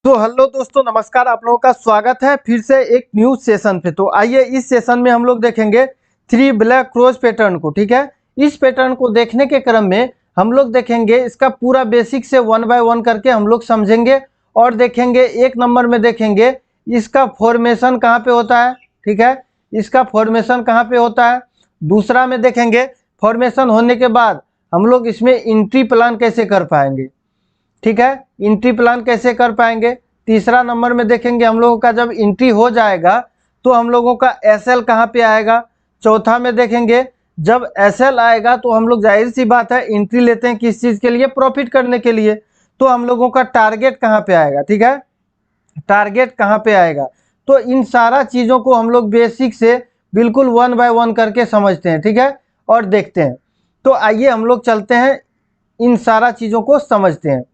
तो हेलो दोस्तों, नमस्कार। आप लोगों का स्वागत है फिर से एक न्यू सेशन पे। तो आइए इस सेशन में हम लोग देखेंगे थ्री ब्लैक क्रोज पैटर्न को। ठीक है, इस पैटर्न को देखने के क्रम में हम लोग देखेंगे इसका पूरा बेसिक से वन बाय वन करके हम लोग समझेंगे और देखेंगे। एक नंबर में देखेंगे इसका फॉर्मेशन कहाँ पे होता है। ठीक है, इसका फॉर्मेशन कहाँ पे होता है। दूसरा में देखेंगे फॉर्मेशन होने के बाद हम लोग इसमें एंट्री प्लान कैसे कर पाएंगे। ठीक है, एंट्री प्लान कैसे कर पाएंगे। तीसरा नंबर में देखेंगे हम लोगों का जब एंट्री हो जाएगा तो हम लोगों का एसएल कहाँ पे आएगा। चौथा में देखेंगे जब एसएल आएगा तो हम लोग जाहिर सी बात है एंट्री लेते हैं किस चीज़ के लिए, प्रॉफिट करने के लिए। तो हम लोगों का टारगेट कहाँ पे आएगा। ठीक है, टारगेट कहाँ पे आएगा। तो इन सारा चीज़ों को हम लोग बेसिक से बिल्कुल वन बाय वन करके समझते हैं। ठीक है, और देखते हैं। तो आइए हम लोग चलते हैं, इन सारा चीज़ों को समझते हैं।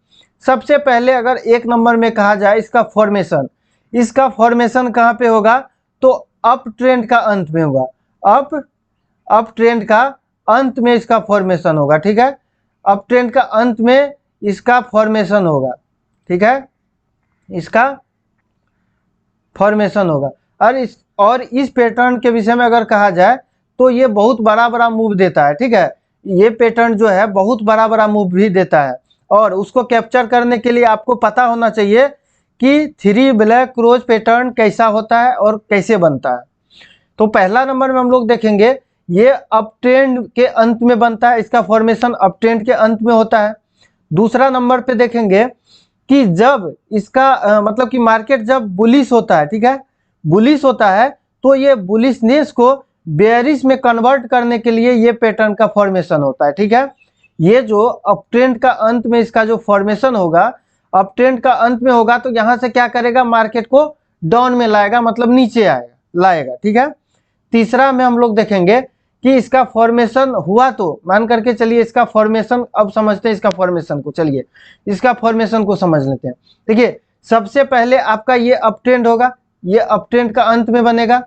सबसे पहले अगर एक नंबर में कहा जाए इसका फॉर्मेशन, इसका फॉर्मेशन कहाँ पे होगा तो अप ट्रेंड का अंत में होगा। अप ट्रेंड का अंत में इसका फॉर्मेशन होगा। ठीक है, अप ट्रेंड का अंत में इसका फॉर्मेशन होगा। ठीक है, इसका फॉर्मेशन होगा। और इस पैटर्न के विषय में अगर कहा जाए तो ये बहुत बड़ा बड़ा मूव देता है। ठीक है, ये पैटर्न जो है बहुत बड़ा बड़ा मूव भी देता है और उसको कैप्चर करने के लिए आपको पता होना चाहिए कि थ्री ब्लैक क्रोज पैटर्न कैसा होता है और कैसे बनता है। तो पहला नंबर में हम लोग देखेंगे ये अप ट्रेंड के अंत में बनता है, इसका फॉर्मेशन अप ट्रेंड के अंत में होता है। दूसरा नंबर पे देखेंगे कि जब इसका मतलब कि मार्केट जब बुलिश होता है। ठीक है, बुलिश होता है तो ये बुलिशनेस को बेयरिश में कन्वर्ट करने के लिए ये पैटर्न का फॉर्मेशन होता है। ठीक है, ये जो अप ट्रेंड का अंत में इसका जो फॉर्मेशन होगा, अप ट्रेंड का अंत में होगा तो यहाँ से क्या करेगा, मार्केट को डाउन में लाएगा, मतलब नीचे लाएगा। ठीक है, तीसरा में हम लोग देखेंगे कि इसका फॉर्मेशन हुआ तो मान करके चलिए इसका फॉर्मेशन, अब समझते हैं इसका फॉर्मेशन को। चलिए इसका फॉर्मेशन को समझ लेते हैं। देखिए सबसे पहले आपका ये अप ट्रेंड होगा, ये अप ट्रेंड का अंत में बनेगा।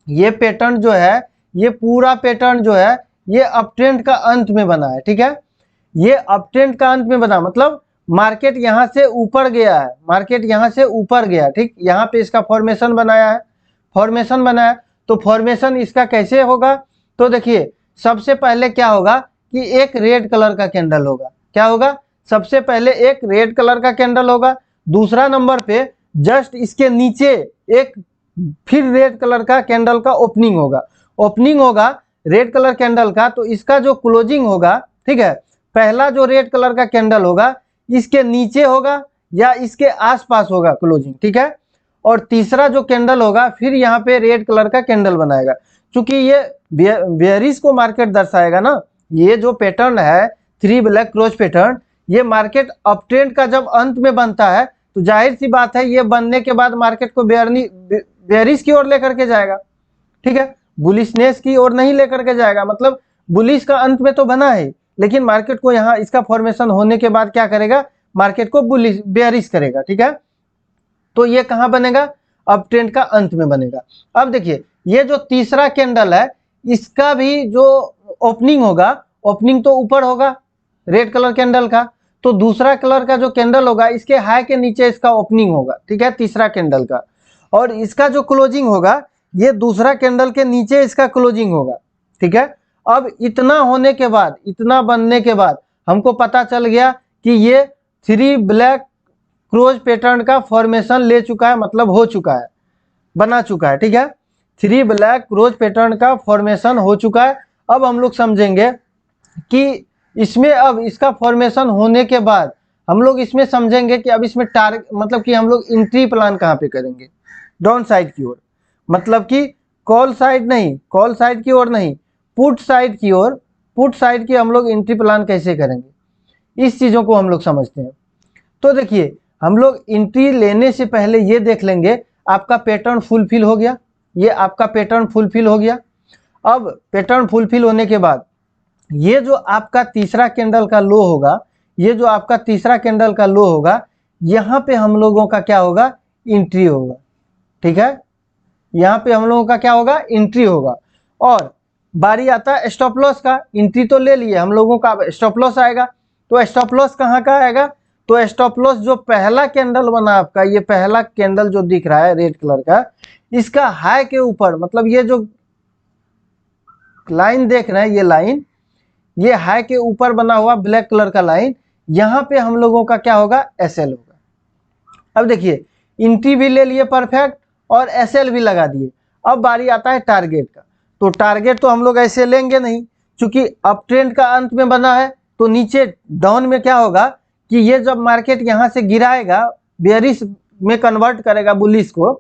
ये पैटर्न जो है, ये पूरा पैटर्न जो है ये अप ट्रेंड का अंत में बना है। ठीक है, ये अप ट्रेंड का अंत में बना मतलब मार्केट यहाँ से ऊपर गया है, मार्केट यहाँ से ऊपर गया। ठीक, यहाँ पे इसका फॉर्मेशन बनाया है, फॉर्मेशन बनाया। तो फॉर्मेशन इसका कैसे होगा तो देखिए सबसे पहले क्या होगा कि एक रेड कलर का कैंडल होगा। क्या होगा, सबसे पहले एक रेड कलर का कैंडल होगा। दूसरा नंबर पे जस्ट इसके नीचे एक फिर रेड कलर का कैंडल का ओपनिंग होगा। ओपनिंग होगा रेड कलर कैंडल का, तो इसका जो क्लोजिंग होगा, ठीक है, पहला जो रेड कलर का कैंडल होगा इसके नीचे होगा या इसके आसपास होगा क्लोजिंग। ठीक है, और तीसरा जो कैंडल होगा फिर यहाँ पे रेड कलर का कैंडल बनाएगा। क्योंकि ये बेयरिश को मार्केट दर्शाएगा ना, ये जो पैटर्न है थ्री ब्लैक क्रोज पैटर्न, ये मार्केट अप ट्रेंड का जब अंत में बनता है तो जाहिर सी बात है ये बनने के बाद मार्केट को बेयरिश की ओर लेकर के जाएगा। ठीक है, बुलिशनेस की ओर नहीं लेकर के जाएगा। मतलब बुलिश का अंत में तो बना है लेकिन मार्केट को यहाँ इसका फॉर्मेशन होने के बाद क्या करेगा, मार्केट को बुलिश बेयरिश करेगा। ठीक है, तो ये कहाँ बनेगा, अप ट्रेंड का अंत में बनेगा। अब देखिए ये जो तीसरा कैंडल है इसका भी जो ओपनिंग होगा, ओपनिंग तो ऊपर होगा रेड कलर कैंडल का, तो दूसरा कलर का जो कैंडल होगा इसके हाई के नीचे इसका ओपनिंग होगा। ठीक है, तीसरा कैंडल का, और इसका जो क्लोजिंग होगा ये दूसरा कैंडल के नीचे इसका क्लोजिंग होगा। ठीक है, अब इतना होने के बाद, इतना बनने के बाद हमको पता चल गया कि ये थ्री ब्लैक क्रोज पैटर्न का फॉर्मेशन ले चुका है, मतलब हो चुका है, बना चुका है। ठीक है, थ्री ब्लैक क्रोज पैटर्न का फॉर्मेशन हो चुका है। अब हम लोग समझेंगे कि इसमें अब इसका फॉर्मेशन होने के बाद हम लोग इसमें समझेंगे कि अब इसमें टारगेट, मतलब कि हम लोग एंट्री प्लान कहाँ पे करेंगे, डाउन साइड की ओर, मतलब कि कॉल साइड नहीं, कॉल साइड की ओर नहीं, पुट साइड की ओर, पुट साइड की हम लोग एंट्री प्लान कैसे करेंगे, इस चीज़ों को हम लोग समझते हैं। तो देखिए हम लोग एंट्री लेने से पहले ये देख लेंगे आपका पैटर्न फुलफिल हो गया, ये आपका पैटर्न फुलफिल हो गया। अब पैटर्न फुलफिल होने के बाद ये जो आपका तीसरा कैंडल का लो होगा, ये जो आपका तीसरा कैंडल का लो होगा, यहाँ पे हम लोगों का क्या होगा, एंट्री होगा। ठीक है, यहाँ पे हम लोगों का क्या होगा, एंट्री होगा। और बारी आता है स्टॉप लॉस का। एंट्री तो ले लिए हम लोगों का, अब स्टॉप लॉस आएगा। तो स्टॉप लॉस कहाँ का आएगा, तो स्टॉप लॉस जो पहला कैंडल बना आपका, ये पहला कैंडल जो दिख रहा है रेड कलर का, इसका हाई के ऊपर, मतलब ये जो लाइन देख रहे हैं, ये लाइन, ये हाई के ऊपर बना हुआ ब्लैक कलर का लाइन, यहां पे हम लोगों का क्या होगा, एसएल होगा। अब देखिए एंट्री भी ले लिए परफेक्ट और एसएल भी लगा दिए। अब बारी आता है टारगेट का। तो टारगेट तो हम लोग ऐसे लेंगे नहीं, क्योंकि अप ट्रेंड का अंत में बना है, तो नीचे डाउन में क्या होगा कि ये जब मार्केट यहाँ से गिराएगा, बेयरिश में कन्वर्ट करेगा बुलिश को,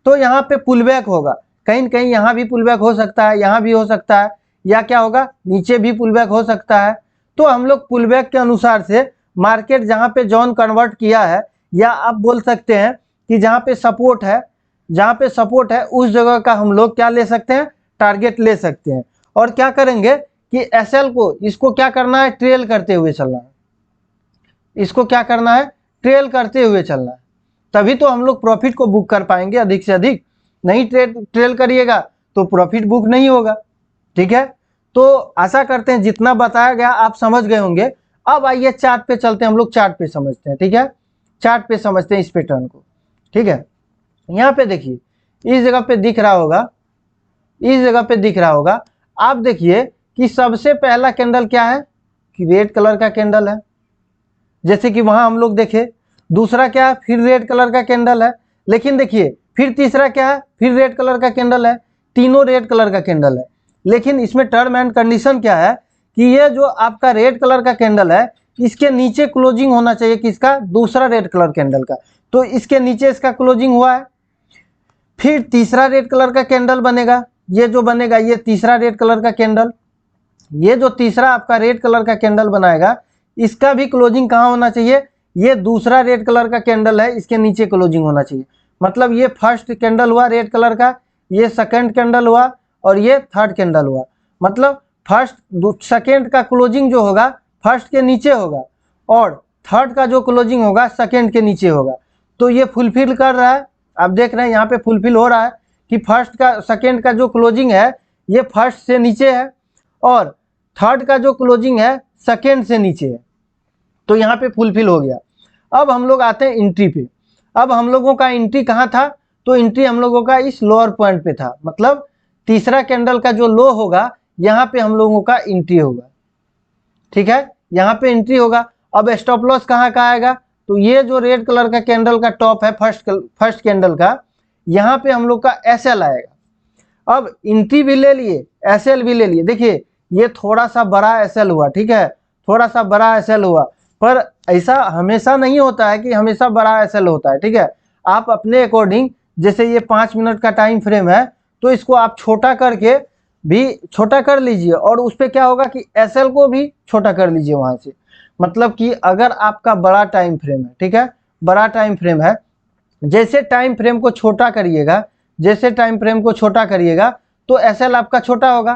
तो यहाँ पे पुल बैक होगा, कहीं न कहीं यहाँ भी पुल बैक हो सकता है, यहाँ भी हो सकता है, या क्या होगा नीचे भी पुल बैक हो सकता है। तो हम लोग पुल बैक के अनुसार से मार्केट जहाँ पे जोन कन्वर्ट किया है, या आप बोल सकते हैं कि जहाँ पे सपोर्ट है, जहाँ पे सपोर्ट है उस जगह का हम लोग क्या ले सकते हैं, टारगेट ले सकते हैं। और क्या करेंगे कि एसएल को, इसको क्या करना है, ट्रेल करते हुए चलना है। इसको क्या करना है, ट्रेल करते हुए चलना है, तभी तो हम लोग प्रॉफिट को बुक कर पाएंगे अधिक से अधिक। नहीं ट्रेल करिएगा तो प्रॉफिट बुक नहीं होगा। ठीक है, तो आशा करते हैं जितना बताया गया आप समझ गए होंगे। अब आइए चार्ट पे चलते हैं, हम लोग चार्ट पे समझते हैं। ठीक है, चार्ट पे समझते हैं इस पैटर्न को। ठीक है, यहाँ पे देखिए इस जगह पे दिख रहा होगा, इस जगह पे दिख रहा होगा, आप देखिए कि सबसे पहला कैंडल क्या है कि रेड कलर का कैंडल है, जैसे कि वहां हम लोग देखे। दूसरा क्या है, फिर रेड कलर का कैंडल है। लेकिन देखिए फिर तीसरा क्या है, फिर रेड कलर का कैंडल है। तीनों रेड कलर का कैंडल है। लेकिन इसमें टर्म एंड कंडीशन क्या है कि ये जो आपका रेड कलर का कैंडल है, इसके नीचे क्लोजिंग होना चाहिए किसका, दूसरा रेड कलर कैंडल का। तो इसके नीचे इसका क्लोजिंग हुआ है। फिर तीसरा रेड कलर का कैंडल बनेगा, ये जो बनेगा ये तीसरा रेड कलर का कैंडल। ये जो तीसरा आपका रेड कलर का कैंडल बनाएगा, इसका भी क्लोजिंग कहाँ होना चाहिए, ये दूसरा रेड कलर का कैंडल है, इसके नीचे क्लोजिंग होना चाहिए। मतलब ये फर्स्ट कैंडल हुआ रेड कलर का, ये सेकंड कैंडल हुआ, और ये थर्ड कैंडल हुआ। मतलब फर्स्ट सेकंड का क्लोजिंग जो होगा फर्स्ट के नीचे होगा, और थर्ड का जो क्लोजिंग होगा सेकंड के नीचे होगा। तो ये फुलफिल कर रहा है, आप देख रहे हैं यहाँ पे फुलफिल हो रहा है कि फर्स्ट का सेकंड का जो क्लोजिंग है ये फर्स्ट से नीचे है, और थर्ड का जो क्लोजिंग है सेकंड से नीचे है। तो यहाँ पे फुलफिल हो गया। अब हम लोग आते हैं एंट्री पे। अब हम लोगों का एंट्री कहाँ था, तो एंट्री हम लोगों का इस लोअर पॉइंट पे था। मतलब तीसरा कैंडल का जो लो होगा यहाँ पे हम लोगों का एंट्री होगा। ठीक है, यहाँ पे एंट्री होगा। अब स्टॉप लॉस कहाँ का आएगा, तो ये जो रेड कलर का कैंडल का टॉप है फर्स्ट कैंडल का, यहाँ पे हम लोग का एसएल आएगा। अब एंट्री भी ले लिए, एसएल भी ले लिए। देखिए ये थोड़ा सा बड़ा एसएल हुआ, ठीक है, थोड़ा सा बड़ा एसएल हुआ, पर ऐसा हमेशा नहीं होता है कि हमेशा बड़ा एसएल होता है। ठीक है, आप अपने अकॉर्डिंग, जैसे ये 5 मिनट का टाइम फ्रेम है, तो इसको आप छोटा करके भी छोटा कर लीजिए, और उस पर क्या होगा कि एसएल को भी छोटा कर लीजिए वहां से। मतलब कि अगर आपका बड़ा टाइम फ्रेम है, ठीक है, बड़ा टाइम फ्रेम है, जैसे टाइम फ्रेम को छोटा करिएगा, जैसे टाइम फ्रेम को छोटा करिएगा तो एसएल आपका छोटा होगा।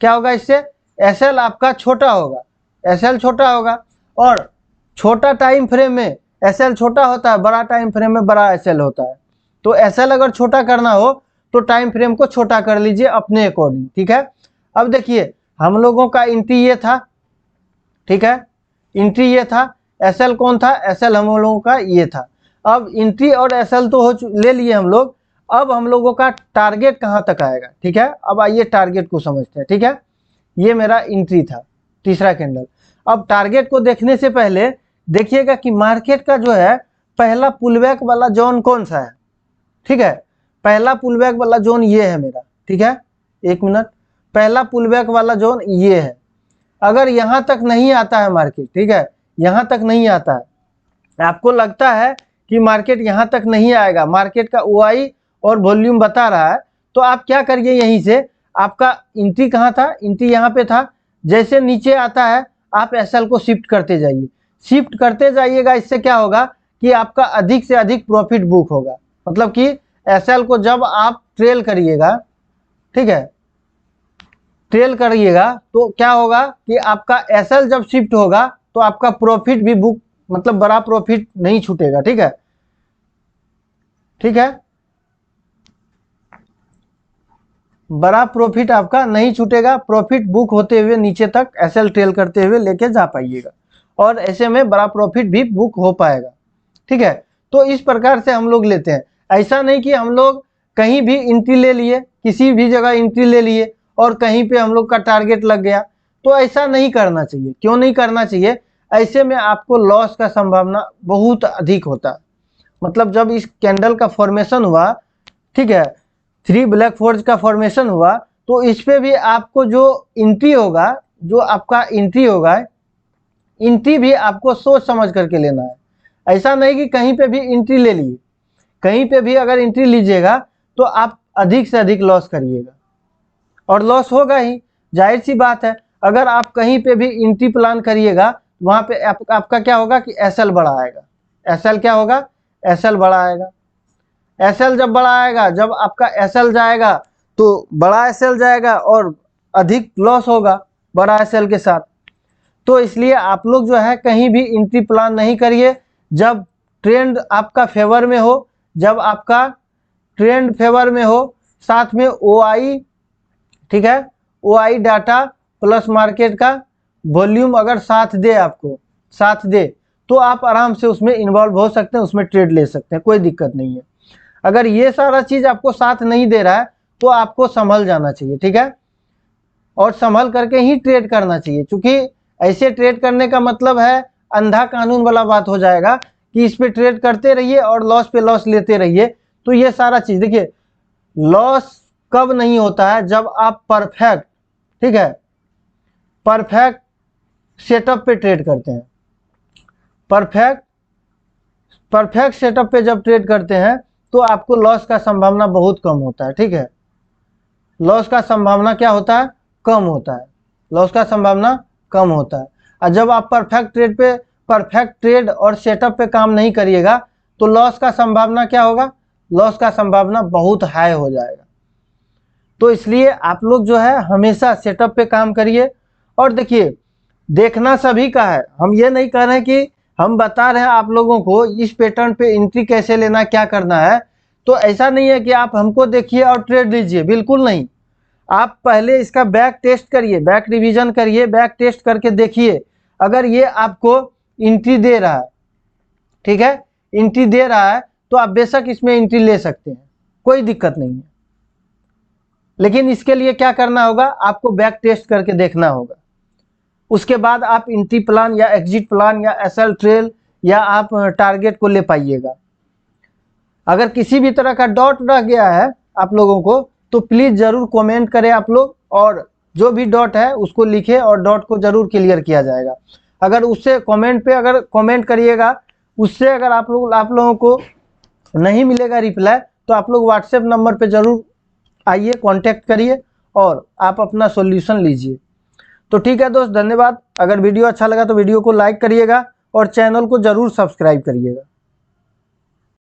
क्या होगा इससे, एसएल आपका छोटा होगा, एसएल छोटा होगा। और छोटा टाइम फ्रेम में एसएल छोटा होता है, बड़ा टाइम फ्रेम में बड़ा एसएल होता है। तो एसएल अगर छोटा करना हो तो टाइम फ्रेम को छोटा कर लीजिए अपने अकॉर्डिंग। ठीक है, अब देखिए हम लोगों का एंट्री ये था, ठीक है, एंट्री ये था, एसएल कौन था, एसएल हम लोगों का ये था। अब एंट्री और एसएल तो ले लिए हम लोग। अब हम लोगों का टारगेट कहाँ तक आएगा। ठीक है, अब आइए टारगेट को समझते हैं। ठीक है, ये मेरा एंट्री था, तीसरा कैंडल। अब टारगेट को देखने से पहले देखिएगा कि मार्केट का जो है पहला पुलबैक वाला जोन कौन सा है। ठीक है, पहला पुलबैक वाला जोन ये है मेरा। ठीक है, एक मिनट, पहला पुलबैक वाला जोन ये है। अगर यहाँ तक नहीं आता है मार्केट, ठीक है, यहाँ तक नहीं आता है, आपको लगता है कि मार्केट यहाँ तक नहीं आएगा, मार्केट का ओआई और वॉल्यूम बता रहा है, तो आप क्या करिए, यहीं से आपका एंट्री कहाँ था, एंट्री यहाँ पे था, जैसे नीचे आता है आप एसएल को शिफ्ट करते जाइए, शिफ्ट करते जाइएगा। इससे क्या होगा कि आपका अधिक से अधिक प्रॉफिट बुक होगा। मतलब कि एसएल को जब आप ट्रेल करिएगा, ठीक है, ट्रेल करिएगा तो क्या होगा कि आपका एसएल जब शिफ्ट होगा तो आपका प्रॉफिट भी बुक, मतलब बड़ा प्रॉफिट नहीं छूटेगा। ठीक है, ठीक है, बड़ा प्रॉफिट आपका नहीं छूटेगा, प्रॉफिट बुक होते हुए नीचे तक एसएल ट्रेल करते हुए लेके जा पाइएगा। और ऐसे में बड़ा प्रॉफिट भी बुक हो पाएगा। ठीक है, तो इस प्रकार से हम लोग लेते हैं। ऐसा नहीं कि हम लोग कहीं भी एंट्री ले लिए, किसी भी जगह एंट्री ले लिए और कहीं पे हम लोग का टारगेट लग गया, तो ऐसा नहीं करना चाहिए। क्यों नहीं करना चाहिए? ऐसे में आपको लॉस का संभावना बहुत अधिक होता है। मतलब जब इस कैंडल का फॉर्मेशन हुआ, ठीक है, 3 ब्लैक फोर्ज का फॉर्मेशन हुआ, तो इस पे भी आपको जो एंट्री होगा, जो आपका एंट्री होगा, एंट्री भी आपको सोच समझ करके लेना है। ऐसा नहीं कि कहीं पे भी एंट्री ले लिए। कहीं पे भी अगर एंट्री लीजिएगा तो आप अधिक से अधिक लॉस करिएगा, और लॉस होगा ही, जाहिर सी बात है। अगर आप कहीं पे भी एंट्री प्लान करिएगा, वहां पे आपका क्या होगा कि एसएल बड़ा आएगा। एसएल क्या होगा? एसएल बड़ा आएगा। एसएल जब बड़ा आएगा, जब आपका एसएल जाएगा तो बड़ा एसएल जाएगा और अधिक लॉस होगा बड़ा एसएल के साथ। तो इसलिए आप लोग जो है कहीं भी एंट्री प्लान नहीं करिए जब ट्रेंड आपका फेवर में हो, जब आपका ट्रेंड फेवर में हो, साथ में ओआई, ठीक है, ओआई डाटा प्लस मार्केट का वॉल्यूम अगर साथ दे, आपको साथ दे, तो आप आराम से उसमें इन्वॉल्व हो सकते हैं, उसमें ट्रेड ले सकते हैं, कोई दिक्कत नहीं है। अगर ये सारा चीज आपको साथ नहीं दे रहा है तो आपको संभल जाना चाहिए। ठीक है, और संभल करके ही ट्रेड करना चाहिए, क्योंकि ऐसे ट्रेड करने का मतलब है अंधा कानून वाला बात हो जाएगा कि इस पे ट्रेड करते रहिए और लॉस पे लॉस लेते रहिए। तो ये सारा चीज देखिए, लॉस कब नहीं होता है? जब आप परफेक्ट, ठीक है, परफेक्ट सेटअप पे ट्रेड करते हैं। परफेक्ट सेटअप पे जब ट्रेड करते हैं तो आपको लॉस का संभावना बहुत कम होता है। ठीक है, लॉस का संभावना क्या होता है? कम होता है। लॉस का संभावना कम होता है। और जब आप परफेक्ट ट्रेड और सेटअप पे काम नहीं करिएगा तो लॉस का संभावना क्या होगा? लॉस का संभावना बहुत हाई हो जाएगा। तो इसलिए आप लोग जो है हमेशा सेटअप पे काम करिए। और देखिए, देखना सभी का है, हम ये नहीं कह रहे हैं कि हम बता रहे हैं आप लोगों को इस पैटर्न पे एंट्री कैसे लेना, क्या करना है। तो ऐसा नहीं है कि आप हमको देखिए और ट्रेड लीजिए, बिल्कुल नहीं। आप पहले इसका बैक टेस्ट करिए, बैक रिवीजन करिए, बैक टेस्ट करके देखिए। अगर ये आपको एंट्री दे रहा है, ठीक है, एंट्री दे रहा है, तो आप बेशक इसमें एंट्री ले सकते हैं, कोई दिक्कत नहीं है। लेकिन इसके लिए क्या करना होगा? आपको बैक टेस्ट करके देखना होगा। उसके बाद आप एंट्री प्लान या एग्जिट प्लान या एसएल ट्रेल या आप टारगेट को ले पाइएगा। अगर किसी भी तरह का डाउट रह गया है आप लोगों को तो प्लीज जरूर कमेंट करें आप लोग, और जो भी डाउट है उसको लिखें और डाउट को जरूर क्लियर किया जाएगा। अगर उससे कमेंट पे अगर कमेंट करिएगा, उससे अगर आप लोगों को नहीं मिलेगा रिप्लाई, तो आप लोग व्हाट्सएप नंबर पे जरूर आइए, कांटेक्ट करिए और आप अपना सॉल्यूशन लीजिए। तो ठीक है दोस्त, धन्यवाद। अगर वीडियो अच्छा लगा तो वीडियो को लाइक करिएगा और चैनल को जरूर सब्सक्राइब करिएगा।